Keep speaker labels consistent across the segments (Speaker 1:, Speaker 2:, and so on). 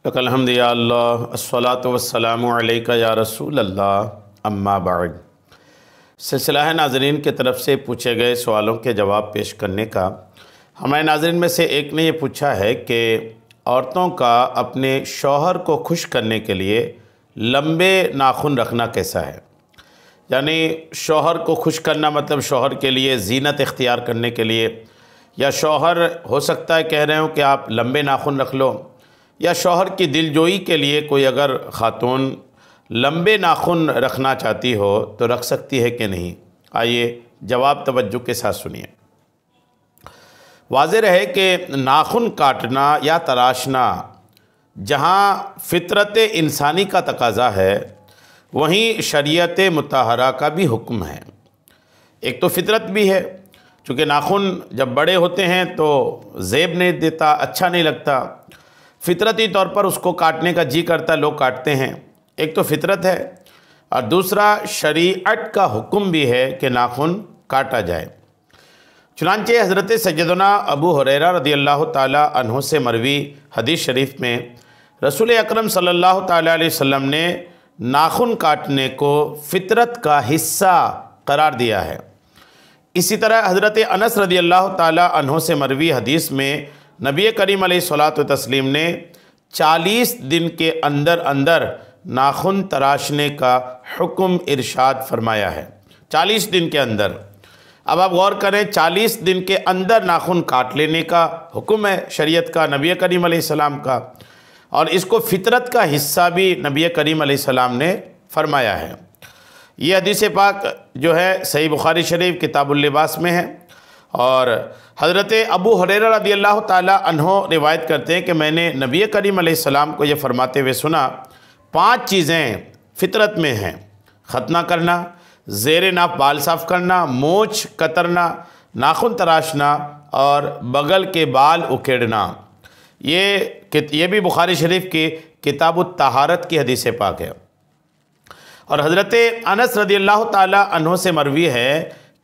Speaker 1: Luck अलहम्दु या अल्लाह अस्सलातु वस्सलामु अलैका या रसूल अल्लाह अम्मा बाद। सिलसिला है नाज़रीन की तरफ से पूछे गए सवालों के जवाब पेश करने का। हमारे नाज़रीन में से एक ने ये पूछा है कि औरतों का अपने शौहर को खुश करने के लिए लंबे नाखून रखना कैसा है। यानी शौहर को खुश करना मतलब शौहर के लिए ज़ीनत इख्तियार करने के लिए, या शौहर हो सकता है कह रहे हो कि आप लंबे नाखून रख लो, या शौहर की दिलजोई के लिए कोई अगर ख़ातून लंबे नाखून रखना चाहती हो तो रख सकती है कि नहीं। आइए जवाब तवज्जो के साथ सुनिए। वाज़ेह रहे कि नाखून काटना या तराशना जहाँ फ़ितरत इंसानी का तकाज़ा है, वहीं शरीयत मुतहरा का भी हुक्म है। एक तो फ़ितरत भी है, चूँकि नाखून जब बड़े होते हैं तो ज़ेब नहीं देता, अच्छा नहीं लगता, फ़ितरती तौर पर उसको काटने का जी करता, लोग काटते हैं। एक तो फ़ितरत है और दूसरा शरीअत का हुक्म भी है कि नाखून काटा जाए। चुनांचे हज़रत सैयदना अबू हुरैरा रज़ियल्लाहु ताला अन्हु से मरवी हदीस शरीफ में रसूल अकरम सल्लल्लाहु ताला अलैहि वसल्लम ने नाखून काटने को फ़ितरत का हिस्सा करार दिया है। इसी तरह हज़रत अनस रज़ियल्लाहु ताला अन्हु से मरवी हदीस में नबी करीम अलैहिस्सलातु तस्लीम ने 40 दिन के अंदर अंदर नाखून तराशने का हुक्म इरशाद फरमाया है। 40 दिन के अंदर। अब आप गौर करें, 40 दिन के अंदर नाखून काट लेने का हुक्म है शरीयत का, नबी करीम अलैहिस्सलाम का, और इसको फ़ितरत का हिस्सा भी नबी करीम अलैहिस्सलाम ने फरमाया है। ये हदीस पाक जो है सही बुखारी शरीफ किताबुल लिबास में है। और हज़रत अबू हुरैरा रज़ियल्लाहु ताला अन्हु रिवायत करते हैं कि मैंने नबी करीम अलैहिस्सलाम को ये फरमाते हुए सुना, 5 चीज़ें फ़ितरत में हैं: ख़तना करना, ज़ेर नाफ बाल साफ़ करना, मूँछ कतरना, नाखून तराशना और बगल के बाल उखेड़ना। ये भी बुखारी शरीफ की किताबुत तहारत की हदीस पाक है। और हज़रत अनस रज़ियल्लाहु ताला अन्हु से मरवी है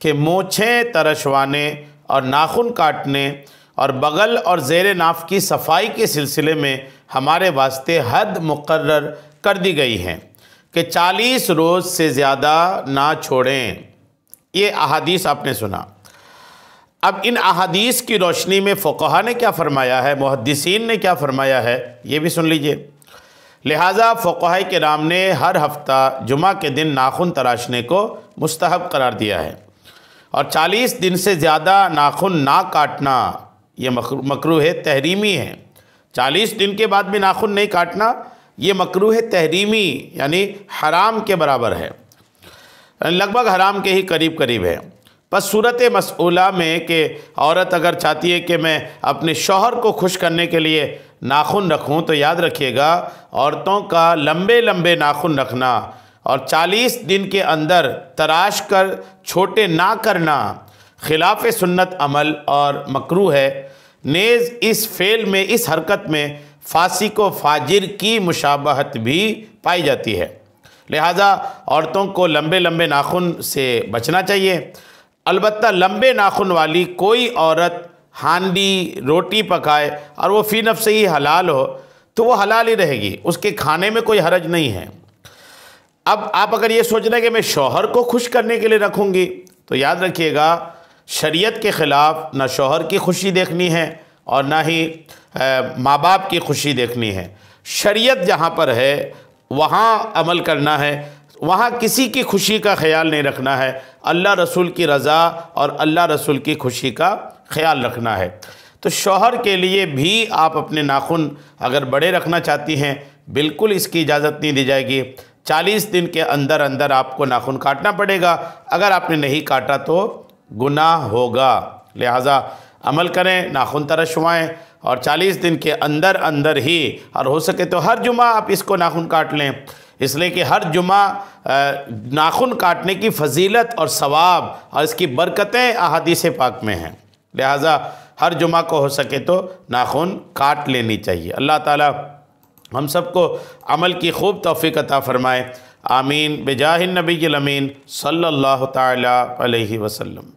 Speaker 1: कि मूँछें तरशवाने और नाखून काटने और बगल और ज़ेर नाफ की सफाई के सिलसिले में हमारे वास्ते हद मुकर्रर कर दी गई है कि 40 रोज़ से ज़्यादा ना छोड़ें। ये अहादीस आपने सुना। अब इन अहादीस की रोशनी में फ़ुक़हा ने क्या फ़रमाया है, मुहद्दिसीन ने क्या फ़रमाया है, ये भी सुन लीजिए। लिहाजा फ़ुक़हा किराम ने हर हफ़्ता जुमा के दिन नाखून तराशने को मुस्तहब करार दिया है, और 40 दिन से ज़्यादा नाखून ना काटना ये मकरूह तहरीमी है। 40 दिन के बाद भी नाखून नहीं काटना ये मकरूह तहरीमी यानी हराम के बराबर है, लगभग हराम के ही करीब करीब है। बस सूरत मसऊला में कि औरत अगर चाहती है कि मैं अपने शौहर को खुश करने के लिए नाखून रखूं, तो याद रखिएगा औरतों का लंबे लंबे नाखून रखना और 40 दिन के अंदर तराश कर छोटे ना करना खिलाफ सुन्नत अमल और मकरूह है। नेज़ इस फ़ेल में, इस हरकत में फासिक व फाजिर की मुशाबहत भी पाई जाती है। लिहाजा औरतों को लंबे लंबे नाखून से बचना चाहिए। अलबत्ता लंबे नाखून वाली कोई औरत हांडी रोटी पकाए और वो फ़ी नफ्स ही हलाल हो तो वो हलाल ही रहेगी, उसके खाने में कोई हरज नहीं है। अब आप अगर ये सोच रहे हैं कि मैं शौहर को खुश करने के लिए रखूँगी, तो याद रखिएगा शरीयत के ख़िलाफ़ ना शौहर की खुशी देखनी है और ना ही माँ बाप की खुशी देखनी है। शरीयत जहाँ पर है वहाँ अमल करना है, वहाँ किसी की खुशी का ख्याल नहीं रखना है, अल्लाह रसूल की रज़ा और अल्लाह रसूल की खुशी का ख्याल रखना है। तो शौहर के लिए भी आप अपने नाखून अगर बड़े रखना चाहती हैं, बिल्कुल इसकी इजाज़त नहीं दी जाएगी। 40 दिन के अंदर अंदर आपको नाखून काटना पड़ेगा, अगर आपने नहीं काटा तो गुनाह होगा। लिहाजा अमल करें, नाखून तरशवाएँ और 40 दिन के अंदर अंदर ही, और हो सके तो हर जुमा आप इसको नाखून काट लें, इसलिए कि हर जुमा नाखून काटने की फजीलत और सवाब और इसकी बरकतें अहादीस पाक में हैं। लिहाजा हर जुमा को हो सके तो नाखून काट लेनी चाहिए। अल्लाह ताला हम सबको अमल की खूब तौफीक अता फ़रमाए। आमीन। बिजाहिन नबील अमीन सल्लल्लाहु ताला अलैहि वसल्लम।